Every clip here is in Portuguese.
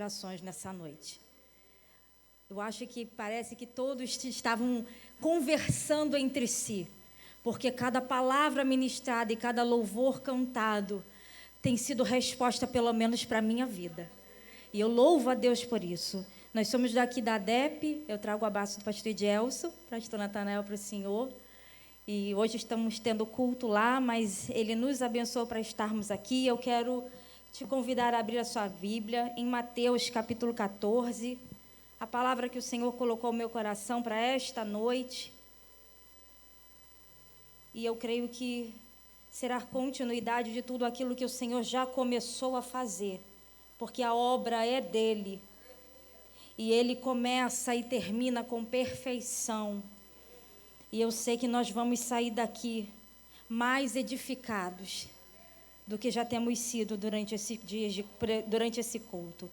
corações nessa noite. Eu acho que parece que todos estavam conversando entre si, porque cada palavra ministrada e cada louvor cantado tem sido resposta, pelo menos para a minha vida. E eu louvo a Deus por isso. Nós somos daqui da ADEP, eu trago o abraço do pastor Edelso, pastor Natanael para o senhor. E hoje estamos tendo culto lá, mas ele nos abençoou para estarmos aqui. Eu quero te convidar a abrir a sua Bíblia em Mateus capítulo 14, a palavra que o Senhor colocou no meu coração para esta noite. E eu creio que será continuidade de tudo aquilo que o Senhor já começou a fazer, porque a obra é dele. E ele começa e termina com perfeição. E eu sei que nós vamos sair daqui mais edificados do que já temos sido durante esse culto.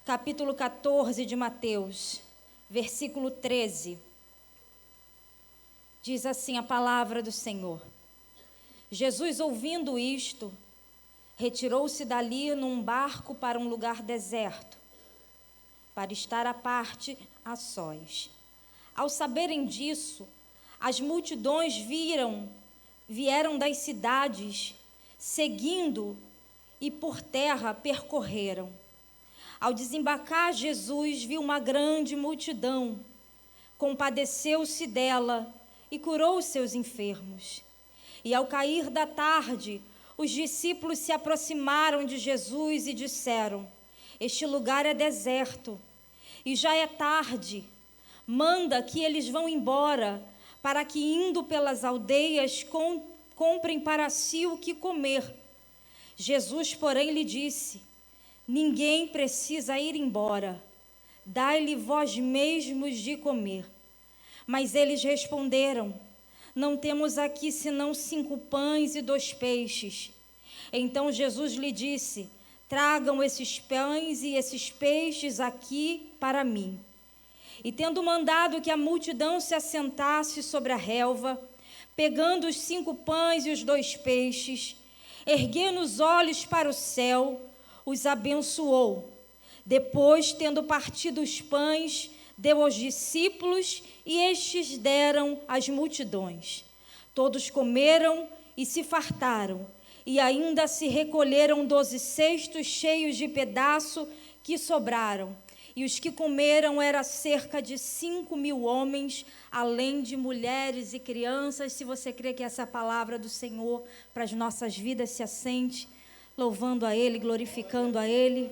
Capítulo 14 de Mateus, versículo 13. Diz assim a palavra do Senhor. Jesus, ouvindo isto, retirou-se dali num barco para um lugar deserto, para estar à parte a sós. Ao saberem disso, as multidões vieram das cidades, seguindo e por terra percorreram. Ao desembarcar, Jesus viu uma grande multidão, compadeceu-se dela e curou os seus enfermos. E ao cair da tarde, os discípulos se aproximaram de Jesus e disseram: este lugar é deserto e já é tarde. Manda que eles vão embora, para que, indo pelas aldeias, comprem para si o que comer. Jesus, porém, lhe disse: ninguém precisa ir embora, dai-lhe vós mesmos de comer. Mas eles responderam: não temos aqui senão 5 pães e 2 peixes. Então Jesus lhe disse: tragam esses pães e esses peixes aqui para mim. E tendo mandado que a multidão se assentasse sobre a relva, pegando os 5 pães e os 2 peixes, erguendo os olhos para o céu, os abençoou. Depois, tendo partido os pães, deu aos discípulos e estes deram às multidões. Todos comeram e se fartaram, e ainda se recolheram 12 cestos cheios de pedaço que sobraram. E os que comeram eram cerca de 5.000 homens, além de mulheres e crianças. Se você crê que essa palavra do Senhor para as nossas vidas se assente, louvando a Ele, glorificando a Ele.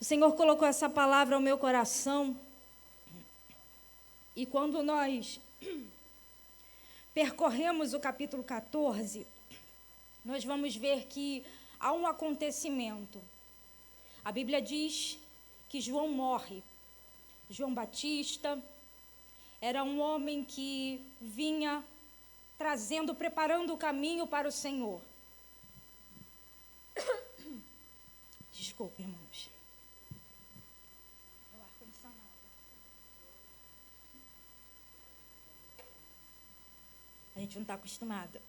O Senhor colocou essa palavra ao meu coração. E quando nós percorremos o capítulo 14, nós vamos ver que há um acontecimento. A Bíblia diz que João morre. João Batista era um homem que vinha preparando o caminho para o Senhor. Desculpe, irmãos. O ar-condicionado. A gente não está acostumado.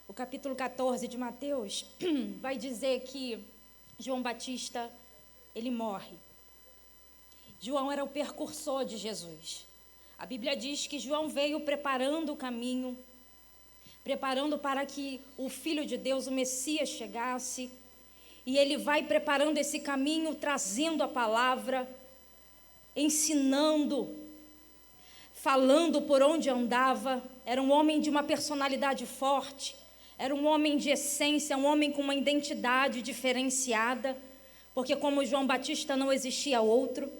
O capítulo 14 de Mateus vai dizer que João Batista, ele morre. João era o precursor de Jesus. A Bíblia diz que João veio preparando o caminho, preparando para que o Filho de Deus, o Messias, chegasse. E ele vai preparando esse caminho, trazendo a palavra, ensinando, falando por onde andava. Era um homem de uma personalidade forte. Era um homem de essência, um homem com uma identidade diferenciada, porque como João Batista não existia outro,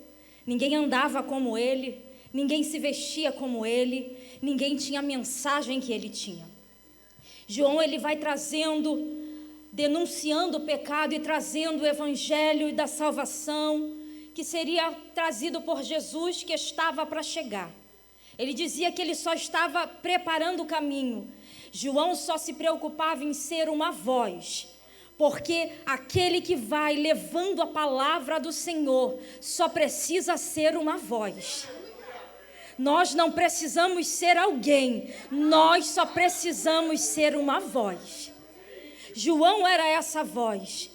ninguém andava como ele, ninguém se vestia como ele, ninguém tinha a mensagem que ele tinha. João, ele vai denunciando o pecado e trazendo o evangelho da salvação, que seria trazido por Jesus, que estava para chegar. Ele dizia que ele só estava preparando o caminho. João só se preocupava em ser uma voz, porque aquele que vai levando a palavra do Senhor só precisa ser uma voz. Nós não precisamos ser alguém, nós só precisamos ser uma voz. João era essa voz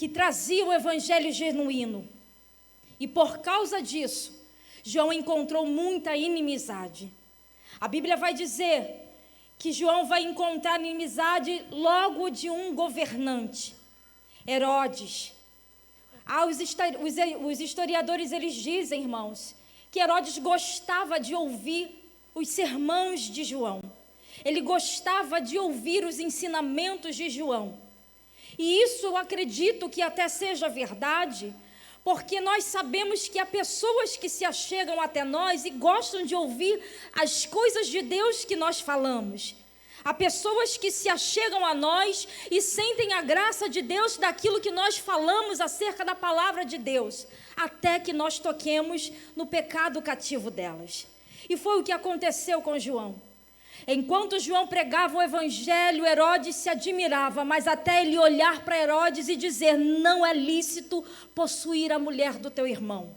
que trazia o evangelho genuíno. E por causa disso, João encontrou muita inimizade. A Bíblia vai dizer que João vai encontrar inimizade logo de um governante, Herodes. Os historiadores, eles dizem, irmãos, que Herodes gostava de ouvir os sermões de João. Ele gostava de ouvir os ensinamentos de João. E isso eu acredito que até seja verdade, porque nós sabemos que há pessoas que se achegam até nós e gostam de ouvir as coisas de Deus que nós falamos. Há pessoas que se achegam a nós e sentem a graça de Deus daquilo que nós falamos acerca da palavra de Deus, até que nós toquemos no pecado cativo delas. E foi o que aconteceu com João. Enquanto João pregava o evangelho, Herodes se admirava, mas até ele olhar para Herodes e dizer: não é lícito possuir a mulher do teu irmão.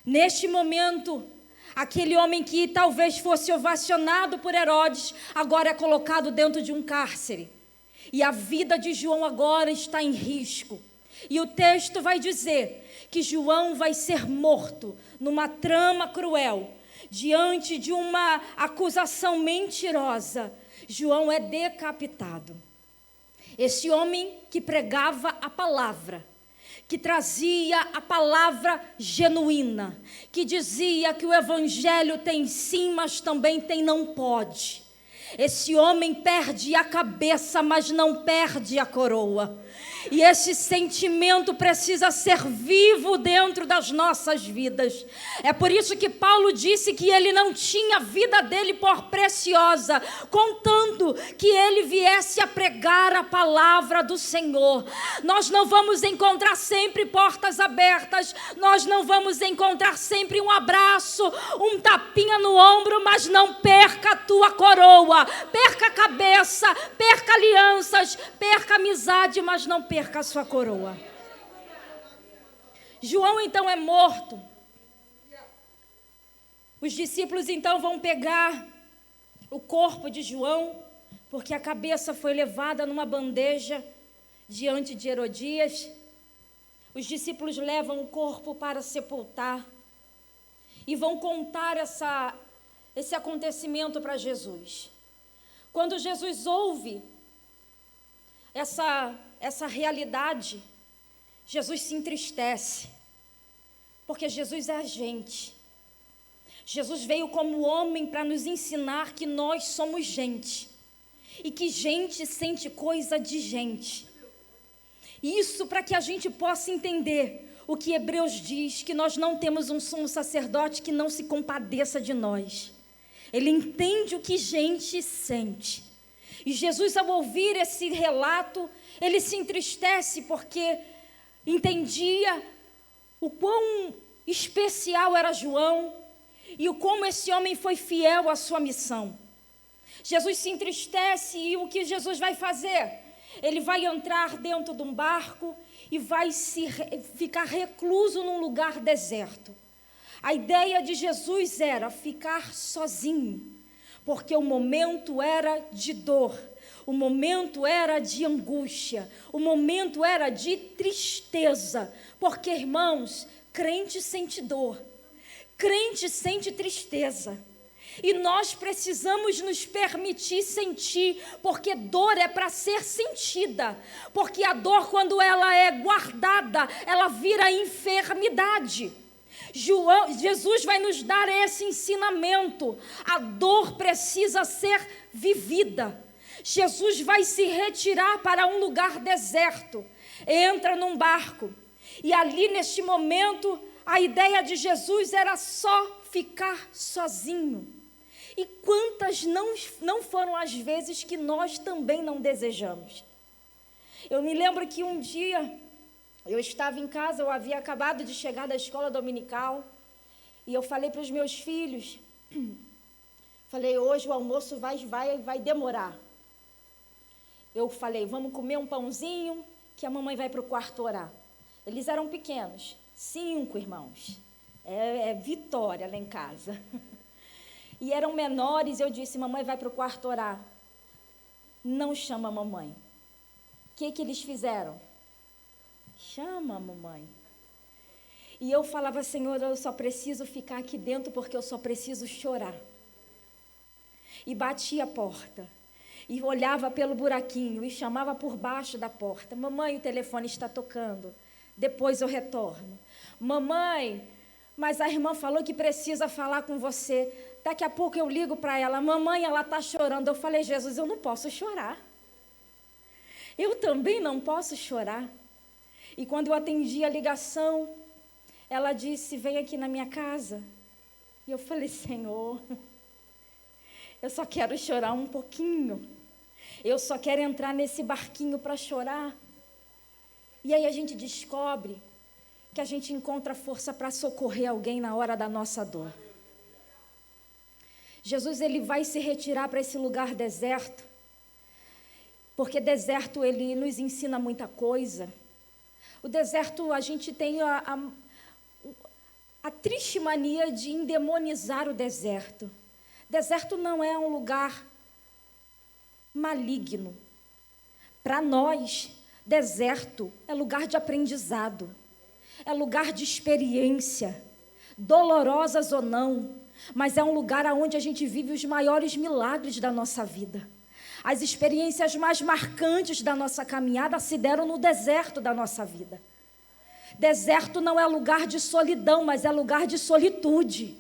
Neste momento, aquele homem que talvez fosse ovacionado por Herodes, agora é colocado dentro de um cárcere. E a vida de João agora está em risco. E o texto vai dizer que João vai ser morto numa trama cruel. Diante de uma acusação mentirosa, João é decapitado. Esse homem que pregava a palavra, que trazia a palavra genuína, que dizia que o evangelho tem sim, mas também tem não pode. Esse homem perde a cabeça, mas não perde a coroa. E esse sentimento precisa ser vivo dentro das nossas vidas. É por isso que Paulo disse que ele não tinha a vida dele por preciosa, contanto que ele viesse a pregar a palavra do Senhor. Nós não vamos encontrar sempre portas abertas, nós não vamos encontrar sempre um abraço, um tapinha no ombro, mas não perca a tua coroa, perca a cabeça, perca alianças, perca amizade, mas não perca a sua coroa. João então é morto. Os discípulos então vão pegar o corpo de João, porque a cabeça foi levada numa bandeja diante de Herodias. Os discípulos levam o corpo para sepultar e vão contar esse acontecimento para Jesus. Quando Jesus ouve essa realidade, Jesus se entristece, porque Jesus é a gente. Jesus veio como homem para nos ensinar que nós somos gente, e que gente sente coisa de gente. Isso para que a gente possa entender o que Hebreus diz, que nós não temos um sumo sacerdote que não se compadeça de nós. Ele entende o que gente sente. E Jesus, ao ouvir esse relato, ele se entristece porque entendia o quão especial era João e o como esse homem foi fiel à sua missão. Jesus se entristece e o que Jesus vai fazer? Ele vai entrar dentro de um barco e vai ficar recluso num lugar deserto. A ideia de Jesus era ficar sozinho, porque o momento era de dor, o momento era de angústia, o momento era de tristeza, porque, irmãos, crente sente dor, crente sente tristeza, e nós precisamos nos permitir sentir, porque dor é para ser sentida, porque a dor, quando ela é guardada, ela vira enfermidade. Jesus vai nos dar esse ensinamento. A dor precisa ser vivida. Jesus vai se retirar para um lugar deserto, entra num barco, e ali neste momento a ideia de Jesus era só ficar sozinho. E quantas não foram as vezes que nós também não desejamos? Eu me lembro que um dia eu estava em casa, eu havia acabado de chegar da escola dominical, e eu falei para os meus filhos, falei, hoje o almoço vai demorar. Eu falei, vamos comer um pãozinho, que a mamãe vai para o quarto orar. Eles eram pequenos, 5 irmãos, é vitória lá em casa. E eram menores, eu disse, mamãe vai para o quarto orar. Não chama a mamãe. O que eles fizeram? Chama, mamãe. E eu falava, Senhor, eu só preciso ficar aqui dentro porque eu só preciso chorar. E batia a porta. E olhava pelo buraquinho e chamava por baixo da porta. Mamãe, o telefone está tocando. Depois eu retorno. Mamãe, mas a irmã falou que precisa falar com você. Daqui a pouco eu ligo para ela. Mamãe, ela está chorando. Eu falei, Jesus, eu não posso chorar. Eu também não posso chorar. E quando eu atendi a ligação, ela disse, vem aqui na minha casa. E eu falei, Senhor, eu só quero chorar um pouquinho. Eu só quero entrar nesse barquinho para chorar. E aí a gente descobre que a gente encontra força para socorrer alguém na hora da nossa dor. Jesus, ele vai se retirar para esse lugar deserto, porque deserto ele nos ensina muita coisa. O deserto, a gente tem a triste mania de endemonizar o deserto. Deserto não é um lugar maligno. Para nós, deserto é lugar de aprendizado, é lugar de experiência, dolorosas ou não, mas é um lugar onde a gente vive os maiores milagres da nossa vida. As experiências mais marcantes da nossa caminhada se deram no deserto da nossa vida. Deserto não é lugar de solidão, mas é lugar de solitude.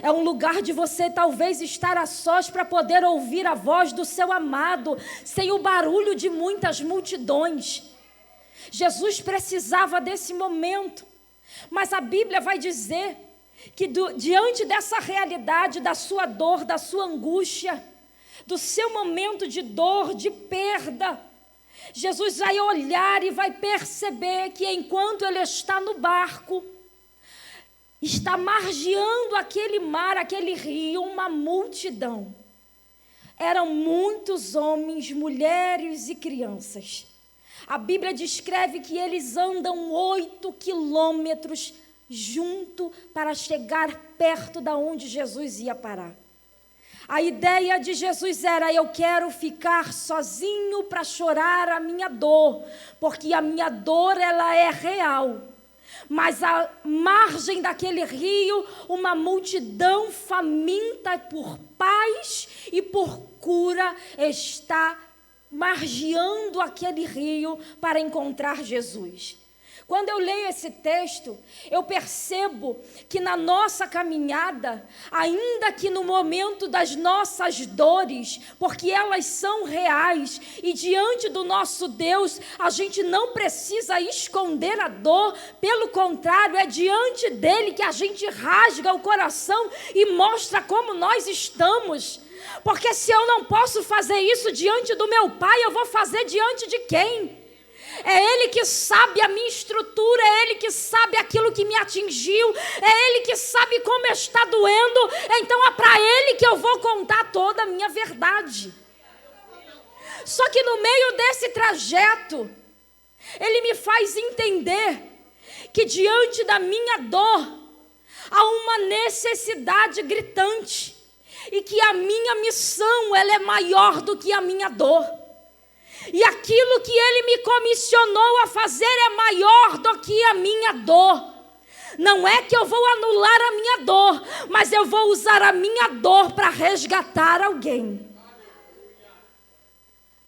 É um lugar de você talvez estar a sós para poder ouvir a voz do seu amado, sem o barulho de muitas multidões. Jesus precisava desse momento, mas a Bíblia vai dizer que diante dessa realidade, da sua dor, da sua angústia, do seu momento de dor, de perda, Jesus vai olhar e vai perceber que enquanto ele está no barco, está margeando aquele mar, aquele rio, uma multidão. Eram muitos homens, mulheres e crianças. A Bíblia descreve que eles andam 8 quilômetros junto para chegar perto da onde Jesus ia parar. A ideia de Jesus era, eu quero ficar sozinho para chorar a minha dor, porque a minha dor ela é real. Mas à margem daquele rio, uma multidão faminta por paz e por cura está margeando aquele rio para encontrar Jesus. Quando eu leio esse texto, eu percebo que na nossa caminhada, ainda que no momento das nossas dores, porque elas são reais, e diante do nosso Deus, a gente não precisa esconder a dor, pelo contrário, é diante dele que a gente rasga o coração e mostra como nós estamos. Porque se eu não posso fazer isso diante do meu Pai, eu vou fazer diante de quem? É Ele que sabe a minha estrutura, é Ele que sabe aquilo que me atingiu, é Ele que sabe como está doendo, então é para Ele que eu vou contar toda a minha verdade. Só que no meio desse trajeto, Ele me faz entender que diante da minha dor, há uma necessidade gritante, e que a minha missão ela é maior do que a minha dor. E aquilo que Ele me comissionou a fazer é maior do que a minha dor. Não é que eu vou anular a minha dor, mas eu vou usar a minha dor para resgatar alguém.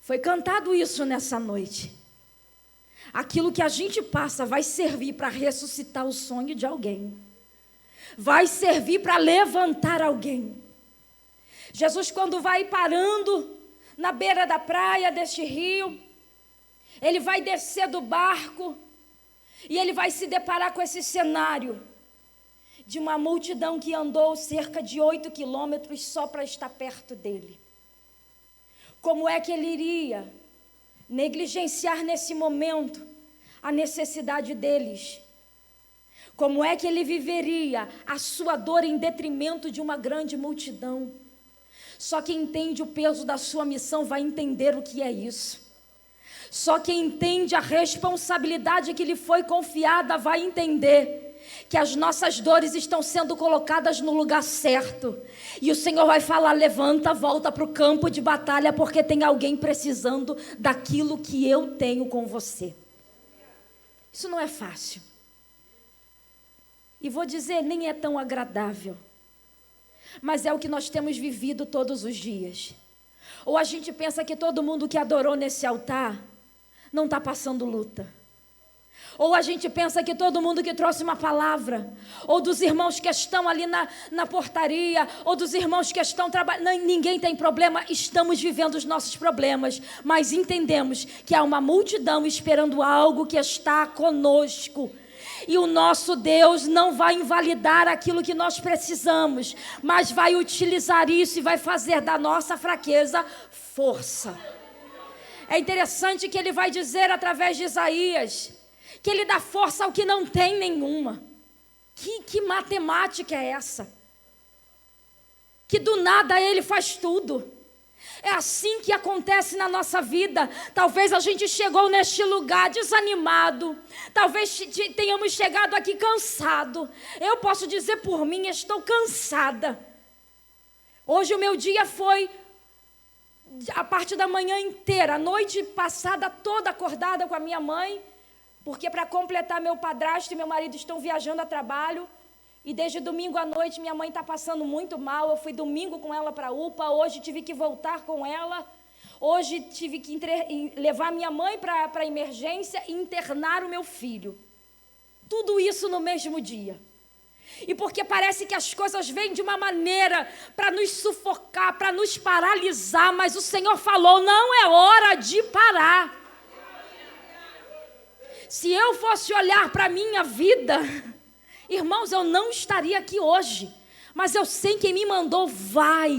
Foi cantado isso nessa noite. Aquilo que a gente passa vai servir para ressuscitar o sonho de alguém. Vai servir para levantar alguém. Jesus, quando vai parando na beira da praia deste rio, ele vai descer do barco e ele vai se deparar com esse cenário de uma multidão que andou cerca de 8 quilômetros só para estar perto dele. Como é que ele iria negligenciar nesse momento a necessidade deles? Como é que ele viveria a sua dor em detrimento de uma grande multidão? Só quem entende o peso da sua missão vai entender o que é isso. Só quem entende a responsabilidade que lhe foi confiada vai entender que as nossas dores estão sendo colocadas no lugar certo. E o Senhor vai falar, levanta, volta para o campo de batalha, porque tem alguém precisando daquilo que eu tenho com você. Isso não é fácil. E vou dizer, nem é tão agradável. Mas é o que nós temos vivido todos os dias. Ou a gente pensa que todo mundo que adorou nesse altar não está passando luta. Ou a gente pensa que todo mundo que trouxe uma palavra, ou dos irmãos que estão ali na portaria, ou dos irmãos que estão trabalhando, ninguém tem problema, estamos vivendo os nossos problemas, mas entendemos que há uma multidão esperando algo que está conosco. E o nosso Deus não vai invalidar aquilo que nós precisamos, mas vai utilizar isso e vai fazer da nossa fraqueza força. É interessante que ele vai dizer através de Isaías, que ele dá força ao que não tem nenhuma. Que matemática é essa? Que do nada ele faz tudo. É assim que acontece na nossa vida. Talvez a gente chegou neste lugar desanimado. Talvez tenhamos chegado aqui cansado. Eu posso dizer por mim, estou cansada. Hoje o meu dia foi a parte da manhã inteira, a noite passada toda acordada com a minha mãe, porque para completar meu padrasto e meu marido estão viajando a trabalho, e desde domingo à noite minha mãe está passando muito mal. Eu fui domingo com ela para a UPA, hoje tive que voltar com ela, hoje tive que levar minha mãe para a emergência e internar o meu filho. Tudo isso no mesmo dia. E porque parece que as coisas vêm de uma maneira para nos sufocar, para nos paralisar, mas o Senhor falou, não é hora de parar. Se eu fosse olhar para a minha vida, irmãos, eu não estaria aqui hoje. Mas eu sei quem me mandou, vai.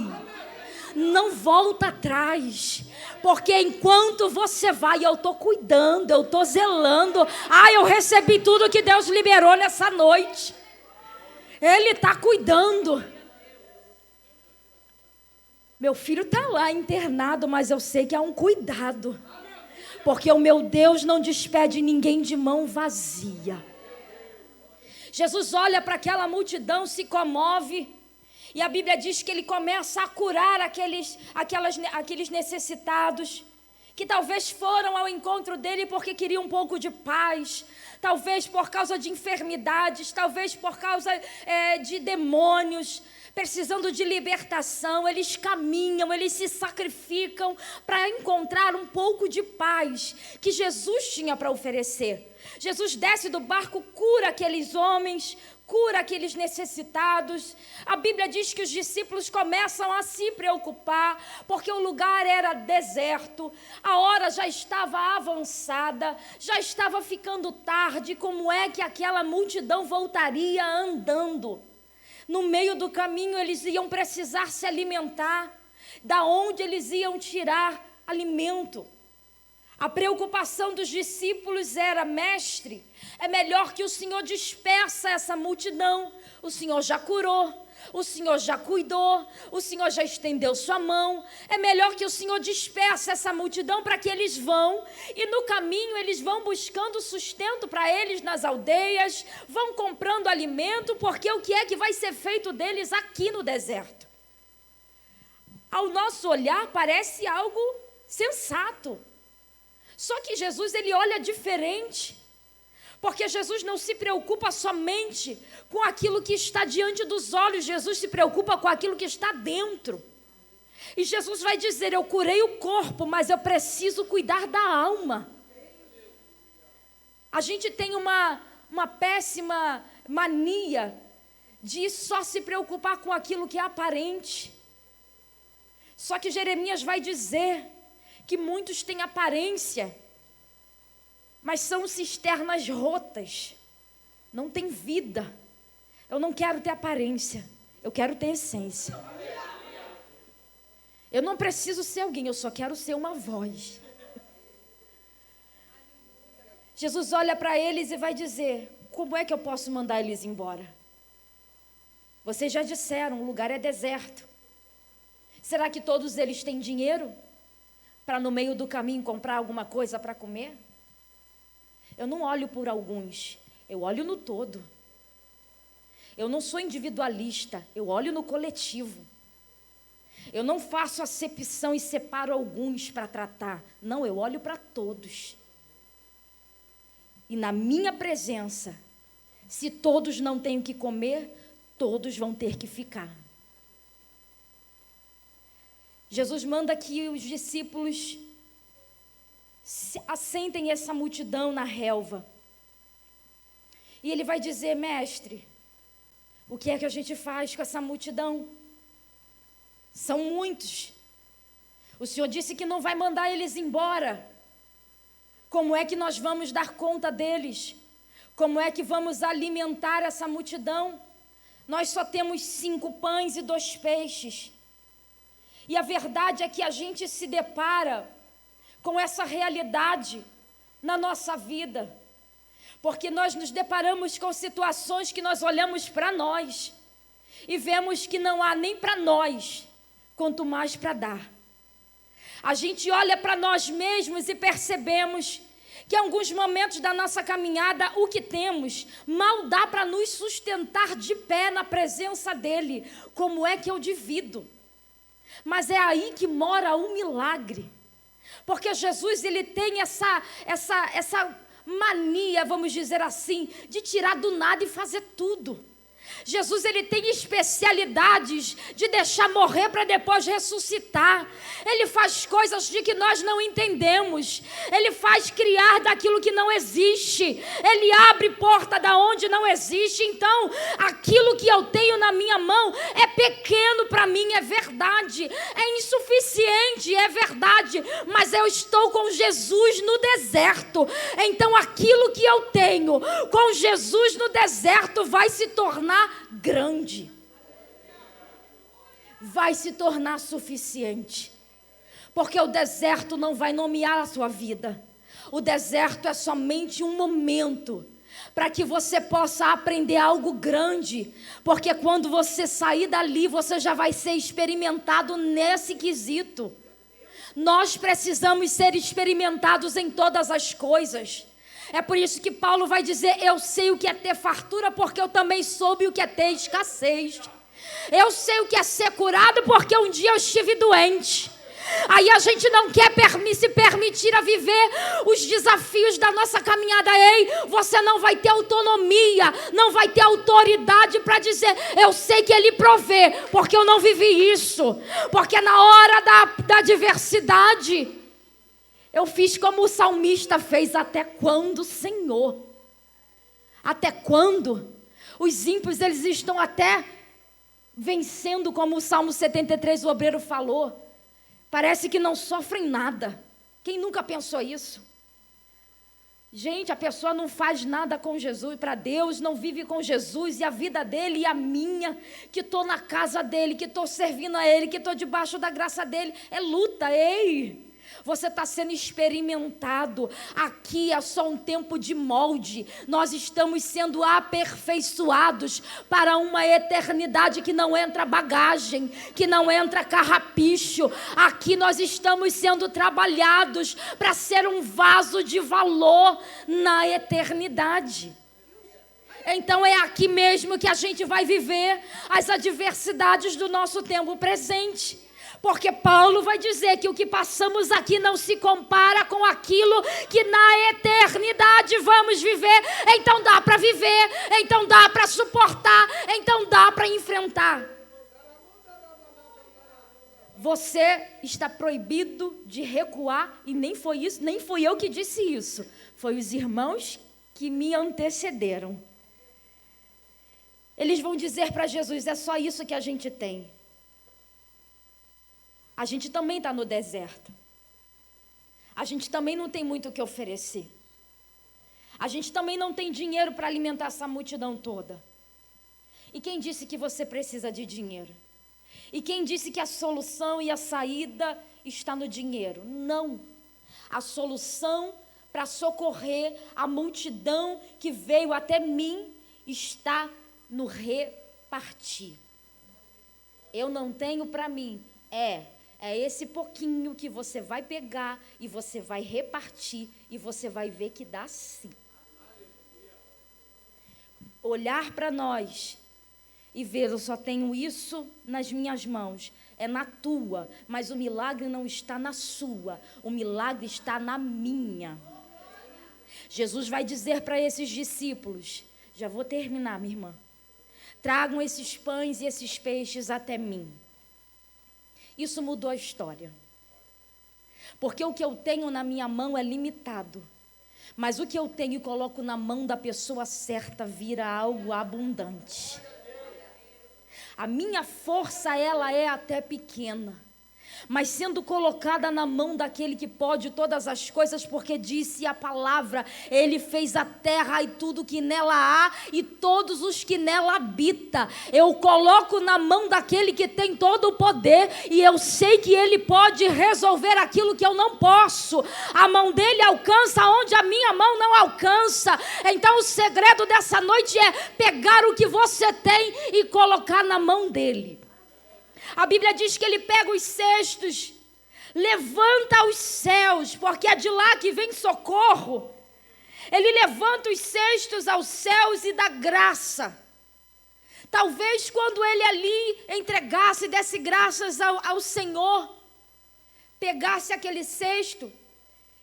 Não volta atrás. Porque enquanto você vai, eu estou cuidando, eu estou zelando. Eu recebi tudo que Deus liberou nessa noite. Ele está cuidando. Meu filho está lá internado, mas eu sei que há um cuidado. Porque o meu Deus não despede ninguém de mão vazia. Jesus olha para aquela multidão, se comove, e a Bíblia diz que ele começa a curar aqueles necessitados, que talvez foram ao encontro dele porque queriam um pouco de paz, talvez por causa de enfermidades, talvez por causa de demônios, precisando de libertação. Eles caminham, eles se sacrificam para encontrar um pouco de paz que Jesus tinha para oferecer. Jesus desce do barco, cura aqueles homens, cura aqueles necessitados. A Bíblia diz que os discípulos começam a se preocupar, porque o lugar era deserto, a hora já estava avançada, já estava ficando tarde. Como é que aquela multidão voltaria andando? No meio do caminho eles iam precisar se alimentar. Da onde eles iam tirar alimento? A preocupação dos discípulos era, mestre, é melhor que o Senhor despeça essa multidão. O Senhor já curou, o Senhor já cuidou, o Senhor já estendeu sua mão. É melhor que o Senhor despeça essa multidão para que eles vão, e no caminho eles vão buscando sustento para eles nas aldeias, vão comprando alimento, porque o que é que vai ser feito deles aqui no deserto? Ao nosso olhar parece algo sensato. Só que Jesus, ele olha diferente, porque Jesus não se preocupa somente com aquilo que está diante dos olhos, Jesus se preocupa com aquilo que está dentro. E Jesus vai dizer, eu curei o corpo, mas eu preciso cuidar da alma. A gente tem uma péssima mania de só se preocupar com aquilo que é aparente. Só que Jeremias vai dizer que muitos têm aparência, mas são cisternas rotas, não tem vida. Eu não quero ter aparência, eu quero ter essência. Eu não preciso ser alguém, eu só quero ser uma voz. Jesus olha para eles e vai dizer, como é que eu posso mandar eles embora? Vocês já disseram, o lugar é deserto. Será que todos eles têm dinheiro para no meio do caminho comprar alguma coisa para comer? Eu não olho por alguns, eu olho no todo. Eu não sou individualista, eu olho no coletivo. Eu não faço acepção e separo alguns para tratar. Não, eu olho para todos. e na minha presença, se todos não têm o que comer, todos vão ter que ficar. Jesus manda que os discípulos assentem essa multidão na relva. E ele vai dizer: mestre, o que é que a gente faz com essa multidão? São muitos. O Senhor disse que não vai mandar eles embora. Como é que nós vamos dar conta deles? Como é que vamos alimentar essa multidão? Nós só temos 5 pães e 2 peixes. E a verdade é que a gente se depara com essa realidade na nossa vida. Porque nós nos deparamos com situações que nós olhamos para nós e vemos que não há nem para nós, quanto mais para dar. A gente olha para nós mesmos e percebemos que em alguns momentos da nossa caminhada, o que temos mal dá para nos sustentar de pé na presença dEle. Como é que eu divido? Mas é aí que mora o milagre. Porque Jesus, ele tem essa mania, vamos dizer assim, de tirar do nada e fazer tudo. Jesus, ele tem especialidades de deixar morrer para depois ressuscitar. Ele faz coisas de que nós não entendemos. Ele faz criar daquilo que não existe. Ele abre porta da onde não existe. Então, aquilo que eu tenho na minha mão é pequeno para mim, é verdade. É insuficiente, é verdade. Mas eu estou com Jesus no deserto. Então, aquilo que eu tenho com Jesus no deserto vai se tornar grande, vai se tornar suficiente, porque o deserto não vai nomear a sua vida. O deserto é somente um momento para que você possa aprender algo grande, porque quando você sair dali, você já vai ser experimentado nesse quesito. Nós precisamos ser experimentados em todas as coisas. É por isso que Paulo vai dizer: eu sei o que é ter fartura, porque eu também soube o que é ter escassez. Eu sei o que é ser curado, porque um dia eu estive doente. Aí a gente não quer se permitir a viver os desafios da nossa caminhada. Ei, você não vai ter autonomia, não vai ter autoridade para dizer: eu sei que Ele provê, porque eu não vivi isso. Porque na hora da adversidade, eu fiz como o salmista fez: até quando, Senhor? Até quando? Os ímpios, eles estão até vencendo, como o Salmo 73, o obreiro falou. Parece que não sofrem nada. Quem nunca pensou isso? Gente, a pessoa não faz nada com Jesus, para Deus, não vive com Jesus, e a vida dele e a minha, que estou na casa dele, que estou servindo a ele, que estou debaixo da graça dele, é luta. Ei! Você está sendo experimentado. Aqui é só um tempo de molde. Nós estamos sendo aperfeiçoados para uma eternidade que não entra bagagem, que não entra carrapicho. Aqui nós estamos sendo trabalhados para ser um vaso de valor na eternidade. Então é aqui mesmo que a gente vai viver as adversidades do nosso tempo presente. Porque Paulo vai dizer que o que passamos aqui não se compara com aquilo que na eternidade vamos viver. Então dá para viver, então dá para suportar, então dá para enfrentar. Você está proibido de recuar, e nem foi isso, nem fui eu que disse isso. Foi os irmãos que me antecederam. Eles vão dizer para Jesus: é só isso que a gente tem. A gente também está no deserto. A gente também não tem muito o que oferecer. A gente também não tem dinheiro para alimentar essa multidão toda. E quem disse que você precisa de dinheiro? E quem disse que a solução e a saída está no dinheiro? Não. A solução para socorrer a multidão que veio até mim está no repartir. Eu não tenho para mim. É esse pouquinho que você vai pegar e você vai repartir e você vai ver que dá sim. Olhar para nós e ver: eu só tenho isso nas minhas mãos, é na tua, mas o milagre não está na sua, o milagre está na minha. Jesus vai dizer para esses discípulos, já vou terminar, minha irmã, tragam esses pães e esses peixes até mim. Isso mudou a história. Porque o que eu tenho na minha mão é limitado. Mas o que eu tenho e coloco na mão da pessoa certa vira algo abundante. A minha força, ela é até pequena, mas sendo colocada na mão daquele que pode todas as coisas, porque disse a palavra, ele fez a terra e tudo que nela há e todos os que nela habita. Eu coloco na mão daquele que tem todo o poder e eu sei que ele pode resolver aquilo que eu não posso. A mão dele alcança onde a minha mão não alcança. Então o segredo dessa noite é pegar o que você tem e colocar na mão dele. A Bíblia diz que ele pega os cestos, levanta os céus, porque é de lá que vem socorro. Ele levanta os cestos aos céus e dá graça. Talvez quando ele ali entregasse, desse graças ao Senhor, pegasse aquele cesto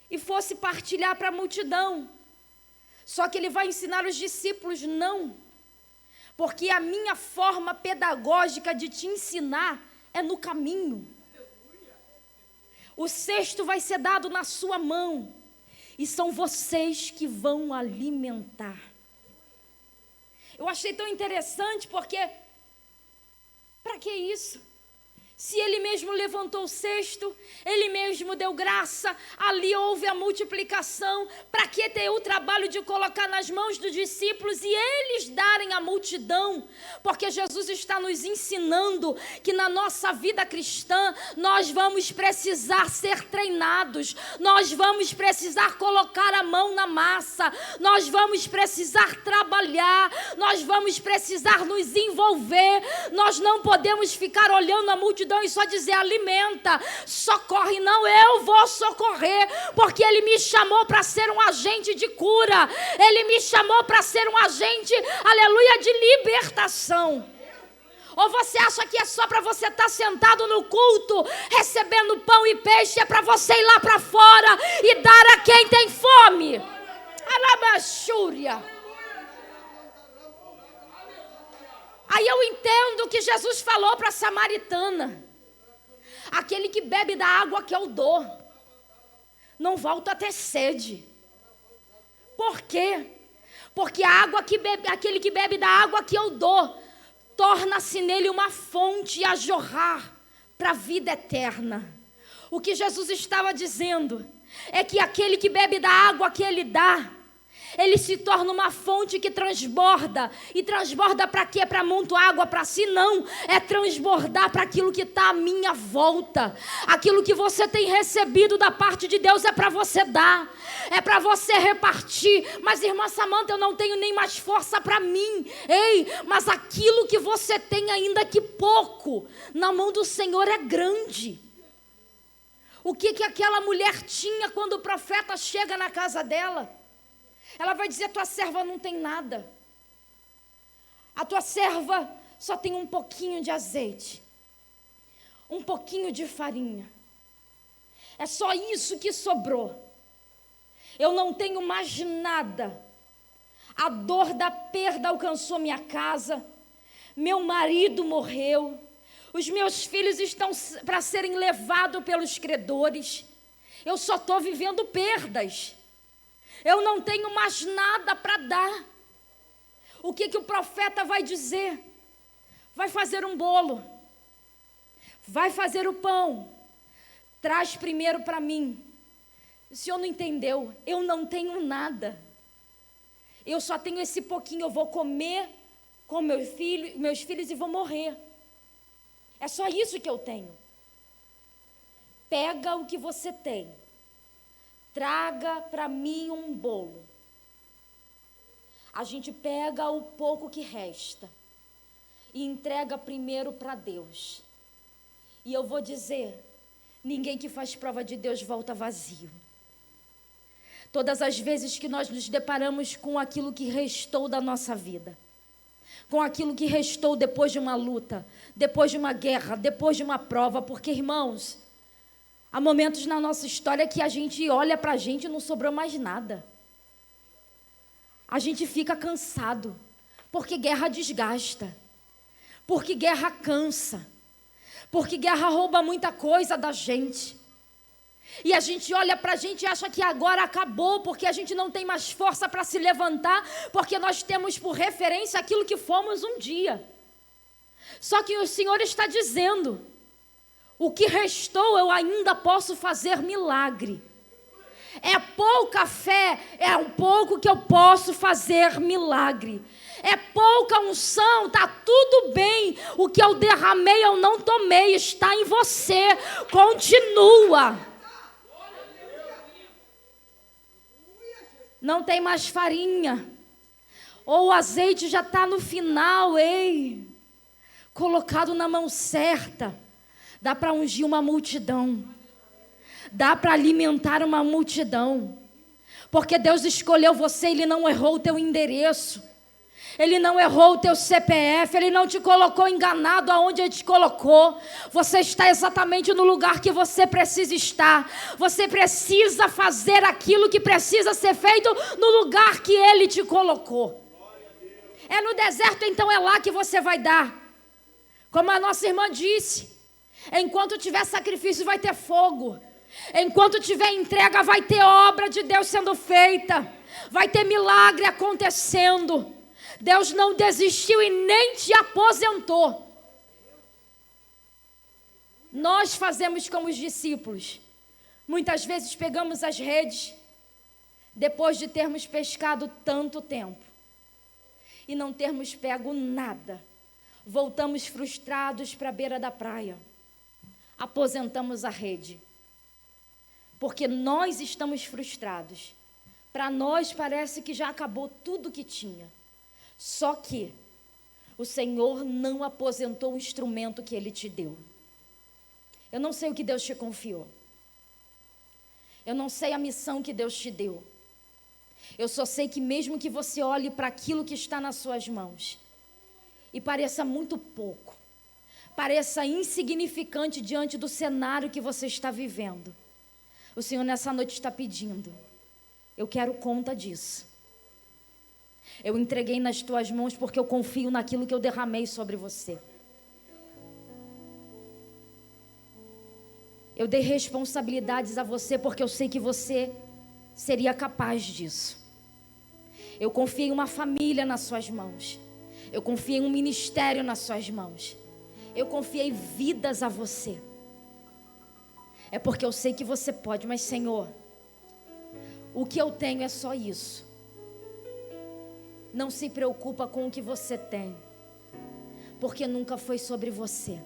e fosse partilhar para a multidão. Só que ele vai ensinar os discípulos, não. Porque a minha forma pedagógica de te ensinar é no caminho. O cesto vai ser dado na sua mão. E são vocês que vão alimentar. Eu achei tão interessante porque... Para que isso? Se ele mesmo levantou o cesto, ele mesmo deu graça, ali houve a multiplicação. Para que ter o trabalho de colocar nas mãos dos discípulos e eles darem à multidão? Porque Jesus está nos ensinando que na nossa vida cristã nós vamos precisar ser treinados, nós vamos precisar colocar a mão na massa, nós vamos precisar trabalhar, nós vamos precisar nos envolver. Nós não podemos ficar olhando a multidão e só dizer alimenta, socorre. Não, eu vou socorrer, porque ele me chamou para ser um agente de cura, ele me chamou para ser um agente, aleluia, de libertação. Ou você acha que é só para você estar sentado no culto, recebendo pão e peixe? É para você ir lá para fora e dar a quem tem fome. Alabachúria. Aí eu entendo que Jesus falou para a samaritana: aquele que bebe da água que eu dou não volta a ter sede. Por quê? Porque a água que bebe, aquele que bebe da água que eu dou torna-se nele uma fonte a jorrar para a vida eterna. O que Jesus estava dizendo é que aquele que bebe da água que ele dá, ele se torna uma fonte que transborda. E transborda para quê? Para muito água para si? Não. É transbordar para aquilo que está à minha volta. Aquilo que você tem recebido da parte de Deus é para você dar. É para você repartir. Mas, irmã Samanta, eu não tenho nem mais força para mim. Ei, mas aquilo que você tem, ainda que pouco, na mão do Senhor é grande. O que aquela mulher tinha quando o profeta chega na casa dela? Ela vai dizer: tua serva não tem nada. A tua serva só tem um pouquinho de azeite, um pouquinho de farinha. É só isso que sobrou. Eu não tenho mais nada. A dor da perda alcançou minha casa. Meu marido morreu. Os meus filhos estão para serem levados pelos credores. Eu só estou vivendo perdas. Eu não tenho mais nada para dar. O que o profeta vai dizer? Vai fazer um bolo. Vai fazer o pão. Traz primeiro para mim. O senhor não entendeu? Eu não tenho nada. Eu só tenho esse pouquinho. Eu vou comer com meus filhos e vou morrer. É só isso que eu tenho. Pega o que você tem. Traga para mim um bolo. A gente pega o pouco que resta e entrega primeiro para Deus. E eu vou dizer, ninguém que faz prova de Deus volta vazio. Todas as vezes que nós nos deparamos com aquilo que restou da nossa vida, com aquilo que restou depois de uma luta, depois de uma guerra, depois de uma prova, porque, irmãos, há momentos na nossa história que a gente olha para a gente e não sobrou mais nada. a gente fica cansado, porque guerra desgasta, porque guerra cansa, porque guerra rouba muita coisa da gente. E a gente olha para a gente e acha que agora acabou, porque a gente não tem mais força para se levantar, porque nós temos por referência aquilo que fomos um dia. Só que o Senhor está dizendo: o que restou eu ainda posso fazer milagre. É pouca fé, é um pouco que eu posso fazer milagre. É pouca unção, está tudo bem. O que eu derramei eu não tomei, está em você. Continua. Não tem mais farinha, ou o azeite já está no final, colocado na mão certa. Dá para ungir uma multidão, dá para alimentar uma multidão, porque Deus escolheu você. Ele não errou o teu endereço, Ele não errou o teu CPF, Ele não te colocou enganado aonde Ele te colocou. Você está exatamente no lugar que você precisa estar. Você precisa fazer aquilo que precisa ser feito no lugar que Ele te colocou. É no deserto, então é lá que você vai dar. Como a nossa irmã disse, enquanto tiver sacrifício vai ter fogo. Enquanto tiver entrega vai ter obra de Deus sendo feita. Vai ter milagre acontecendo. Deus não desistiu e nem te aposentou. Nós fazemos como os discípulos. Muitas vezes pegamos as redes, depois de termos pescado tanto tempo, e não termos pego nada. Voltamos frustrados para a beira da praia. Aposentamos a rede. Porque nós estamos frustrados. Para nós parece que já acabou tudo que tinha. Só que o Senhor não aposentou o instrumento que Ele te deu. Eu não sei o que Deus te confiou. Eu não sei a missão que Deus te deu. Eu só sei que mesmo que você olhe para aquilo que está nas suas mãos e pareça muito pouco, pareça insignificante diante do cenário que você está vivendo, o Senhor nessa noite está pedindo: eu quero conta disso. Eu entreguei nas tuas mãos porque eu confio naquilo que eu derramei sobre você. Eu dei responsabilidades a você porque eu sei que você seria capaz disso. Eu confiei uma família nas suas mãos. Eu confiei um ministério nas suas mãos. Eu confiei vidas a você. É porque eu sei que você pode, mas Senhor, o que eu tenho é só isso. Não se preocupa com o que você tem, porque nunca foi sobre você.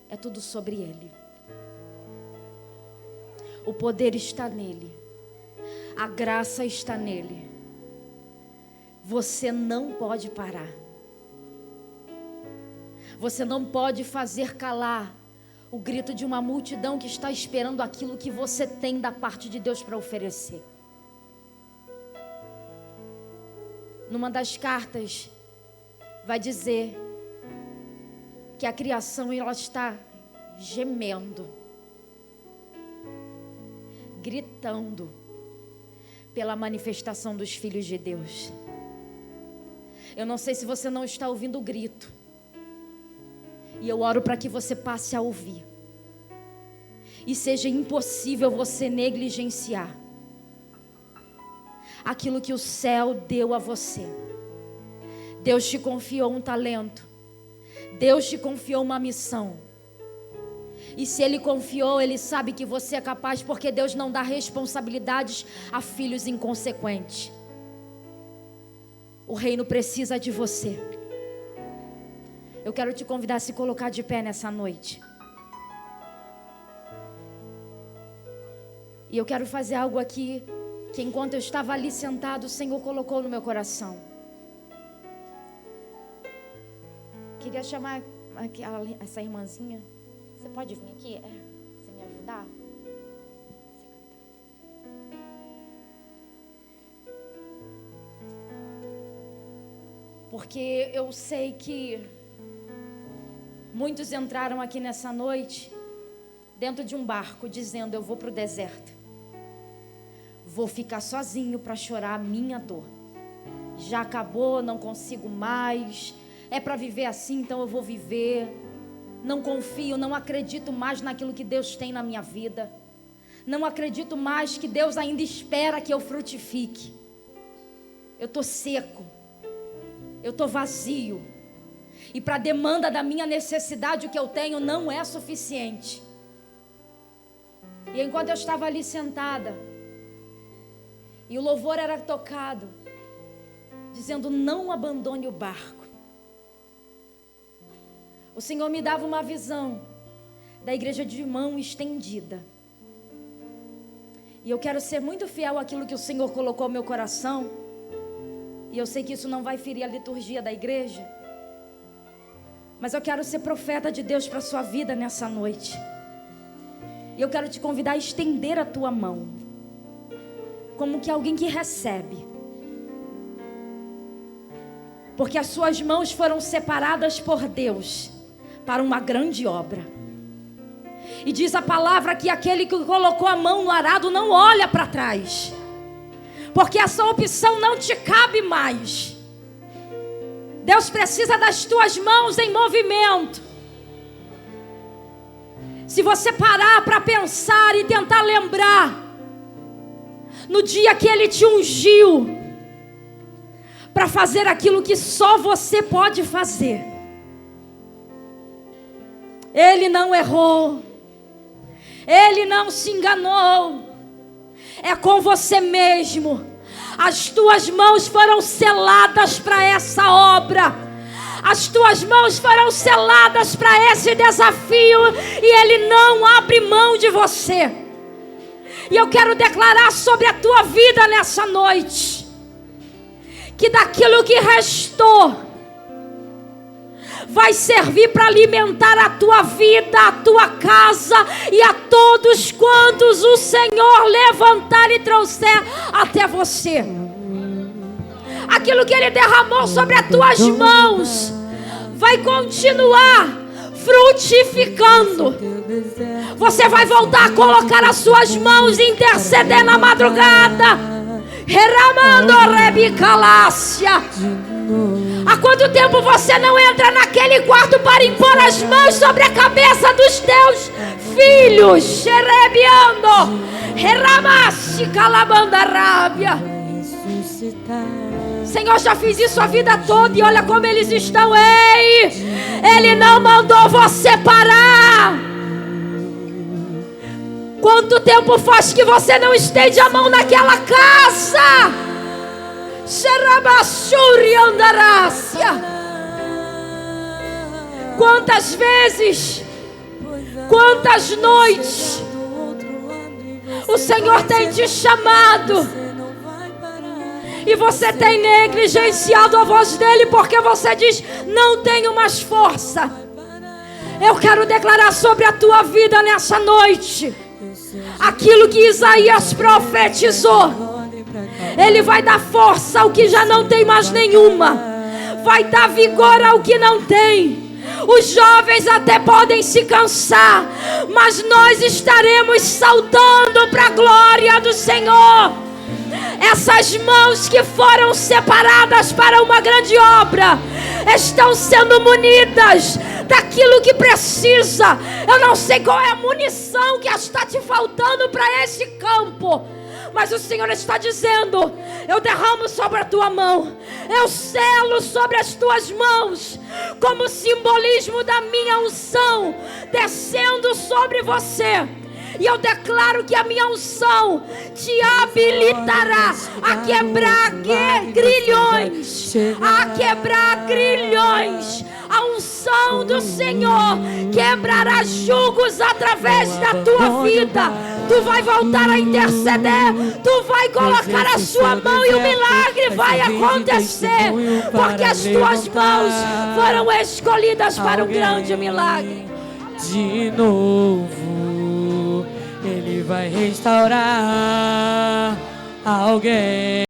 É tudo sobre Ele. O poder está nele. A graça está nele. Você não pode parar. Você não pode fazer calar o grito de uma multidão que está esperando aquilo que você tem da parte de Deus para oferecer. Numa das cartas, vai dizer que a criação ela está gemendo, gritando pela manifestação dos filhos de Deus. Eu não sei se você não está ouvindo o grito, e eu oro para que você passe a ouvir, e seja impossível você negligenciar aquilo que o céu deu a você. Deus te confiou um talento, Deus te confiou uma missão, e se Ele confiou, Ele sabe que você é capaz, porque Deus não dá responsabilidades a filhos inconsequentes. O reino precisa de você. Eu quero te convidar a se colocar de pé nessa noite, e eu quero fazer algo aqui que enquanto eu estava ali sentado, o Senhor colocou no meu coração. Queria chamar essa irmãzinha. Você pode vir aqui? Você me ajudar? Porque eu sei que muitos entraram aqui nessa noite dentro de um barco, dizendo: eu vou para o deserto. Vou ficar sozinho para chorar a minha dor. já acabou, não consigo mais, é para viver assim, então eu vou viver. Não confio, não acredito mais naquilo que Deus tem na minha vida. Não acredito mais que Deus ainda espera que eu frutifique. Eu estou seco, eu estou vazio. E para a demanda da minha necessidade, o que eu tenho não é suficiente. E enquanto eu estava ali sentada, e o louvor era tocado, dizendo: não abandone o barco. O Senhor me dava uma visão da igreja de mão estendida. E eu quero ser muito fiel àquilo que o Senhor colocou no meu coração. E eu sei que isso não vai ferir a liturgia da igreja. Mas eu quero ser profeta de Deus para a sua vida nessa noite. E eu quero te convidar a estender a tua mão, como que alguém que recebe. Porque as suas mãos foram separadas por Deus para uma grande obra. E diz a palavra que aquele que colocou a mão no arado não olha para trás. Porque essa opção não te cabe mais. Deus precisa das tuas mãos em movimento. Se você parar para pensar e tentar lembrar, no dia que Ele te ungiu para fazer aquilo que só você pode fazer, Ele não errou, Ele não se enganou. É com você mesmo. As tuas mãos foram seladas para essa obra. As tuas mãos foram seladas para esse desafio. E Ele não abre mão de você. E eu quero declarar sobre a tua vida nessa noite, que daquilo que restou vai servir para alimentar a tua vida, a tua casa e a todos quantos o Senhor levantar e trouxer até você. Aquilo que Ele derramou sobre as tuas mãos vai continuar frutificando. Você vai voltar a colocar as suas mãos e interceder na madrugada. Reramando rebicalácia. Há quanto tempo você não entra naquele quarto para impor as mãos sobre a cabeça dos teus filhos? Xerebiando, reramassi calabanda rábia. Senhor, já fiz isso a vida toda e olha como eles estão. Ei, Ele não mandou você parar. Quanto tempo faz que você não estende a mão naquela casa? Quantas vezes, quantas noites o Senhor tem te chamado e você tem negligenciado a voz dEle porque você diz: não tenho mais força. Eu quero declarar sobre a tua vida nessa noite aquilo que Isaías profetizou. Ele vai dar força ao que já não tem mais nenhuma. Vai dar vigor ao que não tem. Os jovens até podem se cansar, mas nós estaremos saltando para a glória do Senhor. Essas mãos que foram separadas para uma grande obra estão sendo munidas daquilo que precisa. Eu não sei qual é a munição que está te faltando para esse campo, mas o Senhor está dizendo: eu derramo sobre a tua mão, eu selo sobre as tuas mãos, como simbolismo da minha unção descendo sobre você. E eu declaro que a minha unção te habilitará a quebrar grilhões. A quebrar grilhões. A unção do Senhor quebrará julgos através da tua vida. Tu vai voltar a interceder. Tu vai colocar a sua mão e o milagre vai acontecer. Porque as tuas mãos foram escolhidas para um grande milagre. De novo Ele vai restaurar alguém.